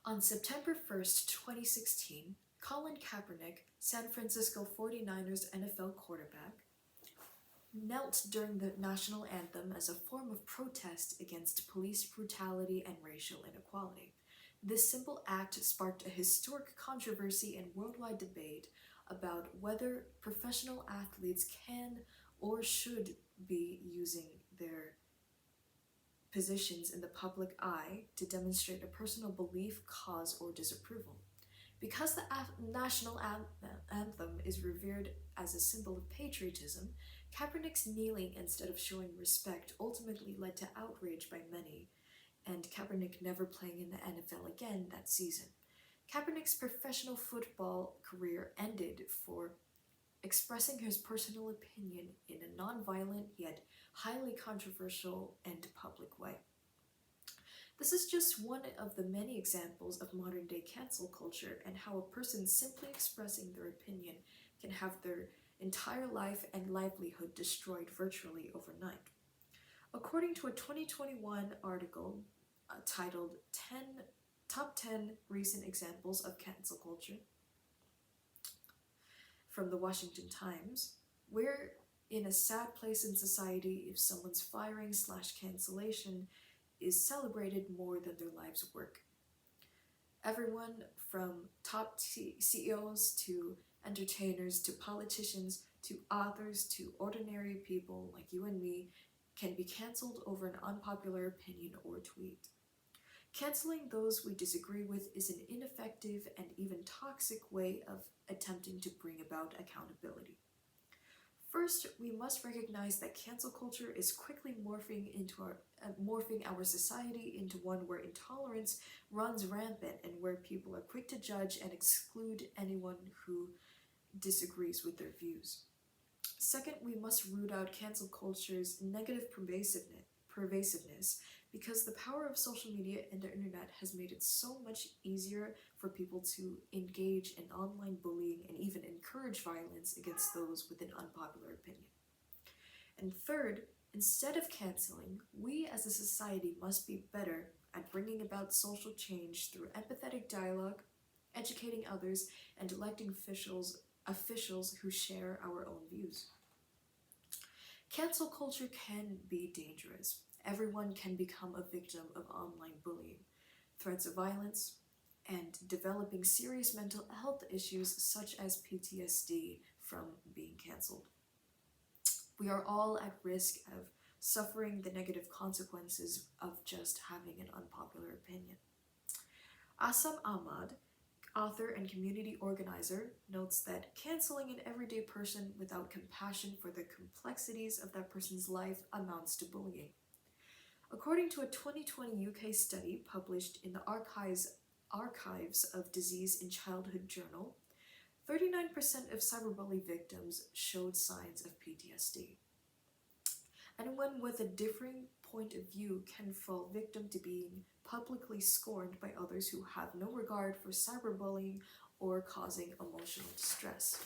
On September 1st, 2016, Colin Kaepernick, San Francisco 49ers NFL quarterback, knelt during the national anthem as a form of protest against police brutality and racial inequality. This simple act sparked a historic controversy and worldwide debate about whether professional athletes can or should be using their positions in the public eye to demonstrate a personal belief, cause, or disapproval. Because the national anthem is revered as a symbol of patriotism, Kaepernick's kneeling instead of showing respect ultimately led to outrage by many, and Kaepernick never playing in the NFL again that season. Kaepernick's professional football career ended for expressing his personal opinion in a non-violent yet highly controversial and public way. This is just one of the many examples of modern day cancel culture and how a person simply expressing their opinion can have their entire life and livelihood destroyed virtually overnight. According to a 2021 article titled Top 10 Recent Examples of Cancel Culture from the Washington Times, we're in a sad place in society if someone's firing/cancellation is celebrated more than their life's work. Everyone from top CEOs to entertainers to politicians to authors to ordinary people like you and me can be cancelled over an unpopular opinion or tweet. Canceling those we disagree with is an ineffective and even toxic way of attempting to bring about accountability. First, we must recognize that cancel culture is quickly morphing our society into one where intolerance runs rampant and where people are quick to judge and exclude anyone who disagrees with their views. Second, we must root out cancel culture's negative pervasiveness because the power of social media and the internet has made it so much easier for people to engage in online bullying and even encourage violence against those with an unpopular opinion. And third, instead of canceling, we as a society must be better at bringing about social change through empathetic dialogue, educating others, and electing officials who share our own views. Cancel culture can be dangerous. Everyone can become a victim of online bullying, threats of violence, and developing serious mental health issues such as PTSD from being canceled. We are all at risk of suffering the negative consequences of just having an unpopular opinion. Assam Ahmad, author and community organizer, notes that canceling an everyday person without compassion for the complexities of that person's life amounts to bullying. According to a 2020 UK study published in the Archives of Disease in Childhood journal, 39% of cyberbully victims showed signs of PTSD. Anyone with a differing point of view can fall victim to being publicly scorned by others who have no regard for cyberbullying or causing emotional distress.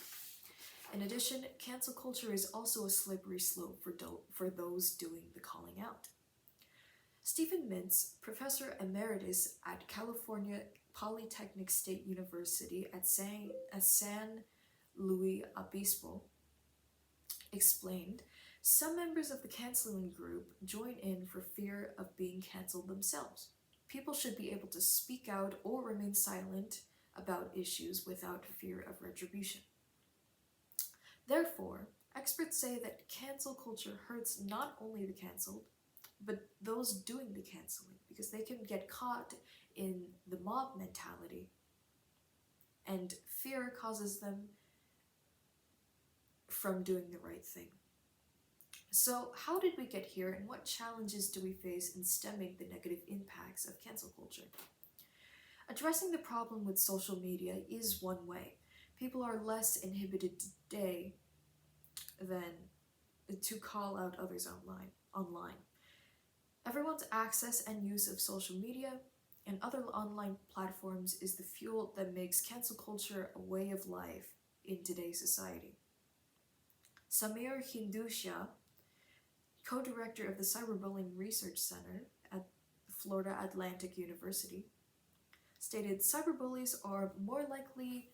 In addition, cancel culture is also a slippery slope for those doing the calling out. Stephen Mintz, professor emeritus at California Polytechnic State University at San Luis Obispo, explained, some members of the canceling group join in for fear of being canceled themselves. People should be able to speak out or remain silent about issues without fear of retribution. Therefore, experts say that cancel culture hurts not only the canceled, but those doing the canceling, because they can get caught in the mob mentality, and fear causes them from doing the right thing. So, how did we get here, and what challenges do we face in stemming the negative impacts of cancel culture? Addressing the problem with social media is one way. People are less inhibited today than to call out others online. Everyone's access and use of social media and other online platforms is the fuel that makes cancel culture a way of life in today's society. Samir Hindusha, co-director of the Cyberbullying Research Center at Florida Atlantic University, stated cyberbullies are more likely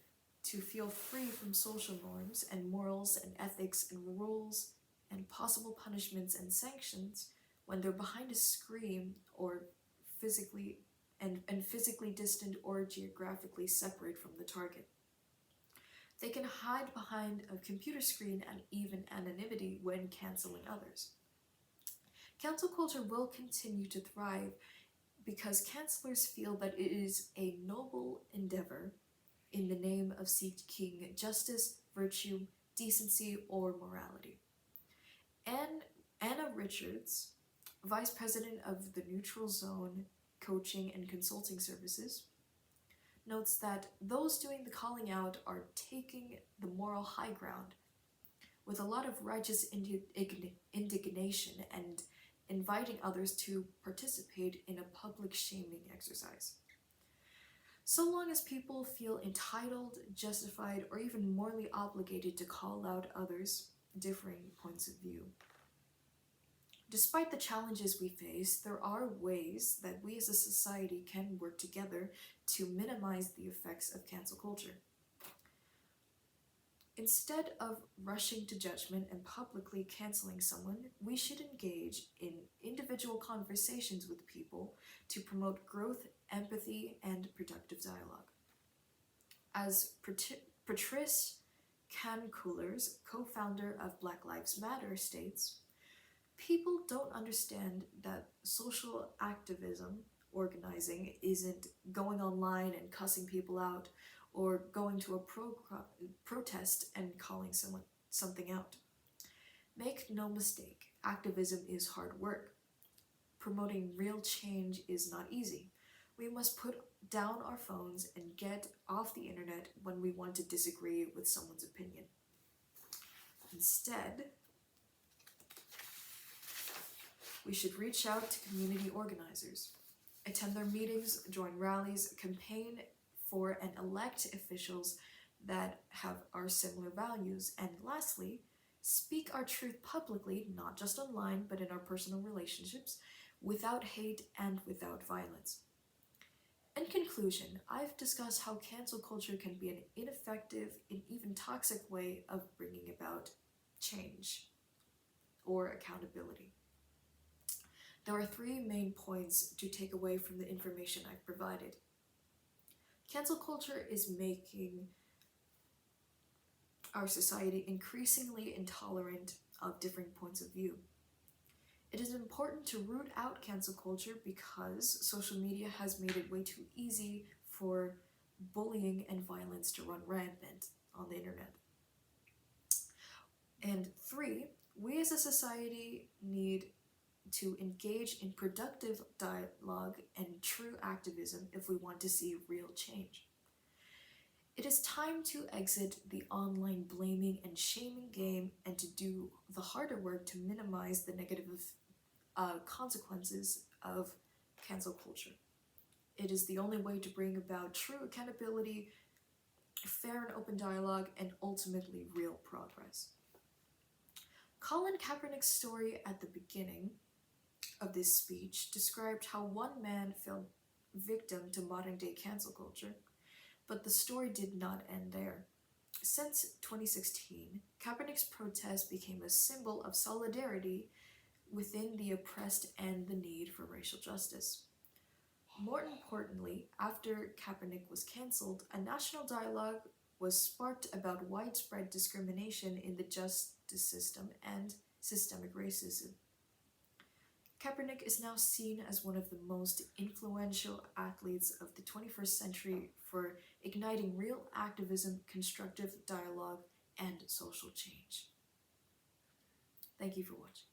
to feel free from social norms and morals and ethics and rules and possible punishments and sanctions when they're behind a screen or physically and physically distant or geographically separate from the target. They can hide behind a computer screen and even anonymity when canceling others. Cancel culture will continue to thrive because cancelers feel that it is a noble endeavor in the name of seeking justice, virtue, decency, or morality. And Anna Richards, Vice President of the Neutral Zone Coaching and Consulting Services, notes that those doing the calling out are taking the moral high ground with a lot of righteous indignation and inviting others to participate in a public shaming exercise. So long as people feel entitled, justified, or even morally obligated to call out others' differing points of view. Despite the challenges we face, there are ways that we as a society can work together to minimize the effects of cancel culture. Instead of rushing to judgment and publicly canceling someone, we should engage in individual conversations with people to promote growth, empathy, and productive dialogue. As Patrice Cancoulers, co-founder of Black Lives Matter, states, people don't understand that social activism organizing isn't going online and cussing people out or going to a protest and calling something out. Make no mistake, activism is hard work. Promoting real change is not easy. We must put down our phones and get off the internet when we want to disagree with someone's opinion. Instead, we should reach out to community organizers, attend their meetings, join rallies, campaign for and elect officials that have our similar values, and lastly, speak our truth publicly, not just online, but in our personal relationships, without hate and without violence. In conclusion, I've discussed how cancel culture can be an ineffective and even toxic way of bringing about change or accountability. There are three main points to take away from the information I've provided. Cancel culture is making our society increasingly intolerant of differing points of view. It is important to root out cancel culture because social media has made it way too easy for bullying and violence to run rampant on the internet. And three, we as a society need to engage in productive dialogue and true activism if we want to see real change. It is time to exit the online blaming and shaming game and to do the harder work to minimize the negative consequences of cancel culture. It is the only way to bring about true accountability, fair and open dialogue, and ultimately real progress. Colin Kaepernick's story at the beginning of this speech described how one man fell victim to modern-day cancel culture, but the story did not end there. Since 2016, Kaepernick's protest became a symbol of solidarity within the oppressed and the need for racial justice. More importantly, after Kaepernick was cancelled, a national dialogue was sparked about widespread discrimination in the justice system and systemic racism. Kaepernick is now seen as one of the most influential athletes of the 21st century for igniting real activism, constructive dialogue, and social change. Thank you for watching.